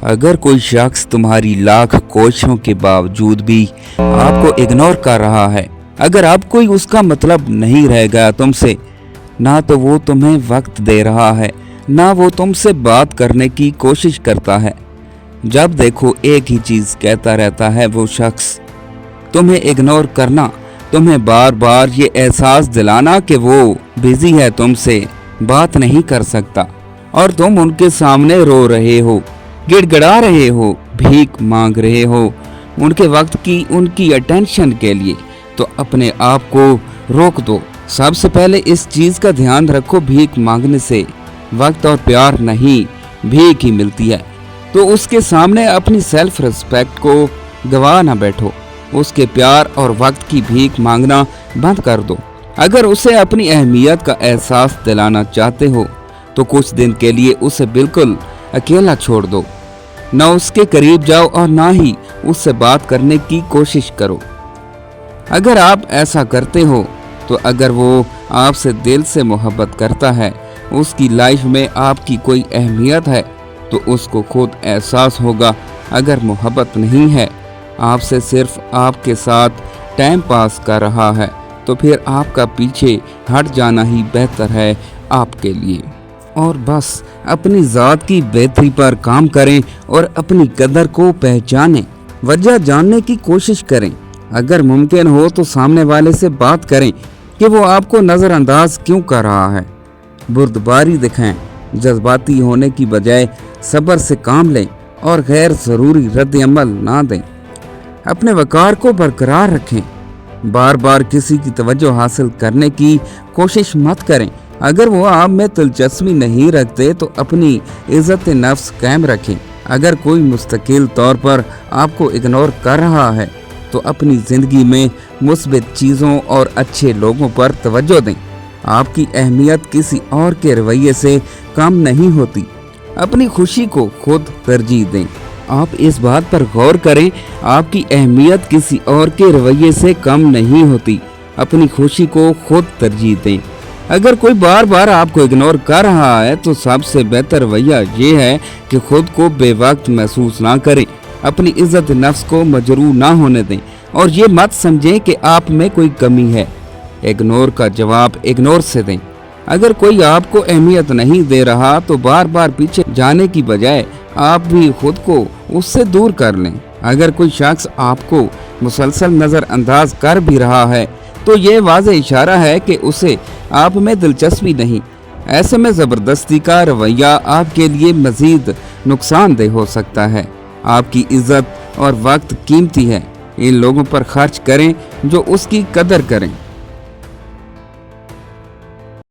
اگر کوئی شخص تمہاری لاکھ کوششوں کے باوجود بھی آپ کو اگنور کر رہا ہے، اگر اب کوئی اس کا مطلب نہیں رہ گیا تم سے، نہ تو وہ تمہیں وقت دے رہا ہے، نہ وہ تم سے بات کرنے کی کوشش کرتا ہے، جب دیکھو ایک ہی چیز کہتا رہتا ہے وہ شخص، تمہیں اگنور کرنا، تمہیں بار بار یہ احساس دلانا کہ وہ بزی ہے، تم سے بات نہیں کر سکتا، اور تم ان کے سامنے رو رہے ہو، گڑ گڑا رہے ہو، بھیک مانگ رہے ہو ان کے وقت کی، ان کی اٹینشن کے لیے، تو اپنے آپ کو روک دو۔ سب سے پہلے اس چیز کا دھیان رکھو، بھیک مانگنے سے وقت اور پیار نہیں، بھیک ہی ملتی ہے، تو اس کے سامنے اپنی سیلف ریسپیکٹ کو گوا نہ بیٹھو، اس کے پیار اور وقت کی بھیک مانگنا بند کر دو۔ اگر اسے اپنی اہمیت کا احساس دلانا چاہتے ہو تو کچھ دن کے لیے اسے بالکل اکیلا چھوڑ دو، نہ اس کے قریب جاؤ اور نہ ہی اس سے بات کرنے کی کوشش کرو۔ اگر آپ ایسا کرتے ہو تو اگر وہ آپ سے دل سے محبت کرتا ہے، اس کی لائف میں آپ کی کوئی اہمیت ہے، تو اس کو خود احساس ہوگا۔ اگر محبت نہیں ہے، آپ سے صرف آپ کے ساتھ ٹائم پاس کر رہا ہے، تو پھر آپ کا پیچھے ہٹ جانا ہی بہتر ہے آپ کے لیے۔ اور بس اپنی ذات کی بہتری پر کام کریں اور اپنی قدر کو پہچانیں، وجہ جاننے کی کوشش کریں۔ اگر ممکن ہو تو سامنے والے سے بات کریں کہ وہ آپ کو نظر انداز کیوں کر رہا ہے، بردباری دکھائیں، جذباتی ہونے کی بجائے صبر سے کام لیں اور غیر ضروری رد عمل نہ دیں۔ اپنے وقار کو برقرار رکھیں، بار بار کسی کی توجہ حاصل کرنے کی کوشش مت کریں۔ اگر وہ آپ میں دلچسپی نہیں رکھتے تو اپنی عزت نفس قائم رکھیں۔ اگر کوئی مستقل طور پر آپ کو اگنور کر رہا ہے تو اپنی زندگی میں مثبت چیزوں اور اچھے لوگوں پر توجہ دیں۔ آپ کی اہمیت کسی اور کے رویے سے کم نہیں ہوتی۔ اپنی خوشی کو خود ترجیح دیں۔ آپ اس بات پر غور کریں، آپ کی اہمیت کسی اور کے رویے سے کم نہیں ہوتی۔ اپنی خوشی کو خود ترجیح دیں۔ اگر کوئی بار بار آپ کو اگنور کر رہا ہے تو سب سے بہتر رویہ یہ ہے کہ خود کو بے وقت محسوس نہ کریں، اپنی عزت نفس کو مجروح نہ ہونے دیں، اور یہ مت سمجھیں کہ آپ میں کوئی کمی ہے۔ اگنور کا جواب اگنور سے دیں۔ اگر کوئی آپ کو اہمیت نہیں دے رہا تو بار بار پیچھے جانے کی بجائے آپ بھی خود کو اس سے دور کر لیں۔ اگر کوئی شخص آپ کو مسلسل نظر انداز کر بھی رہا ہے تو یہ واضح اشارہ ہے کہ اسے آپ میں دلچسپی نہیں۔ ایسے میں زبردستی کا رویہ آپ کے لیے مزید نقصان دہ ہو سکتا ہے۔ آپ کی عزت اور وقت قیمتی ہے، ان لوگوں پر خرچ کریں جو اس کی قدر کریں۔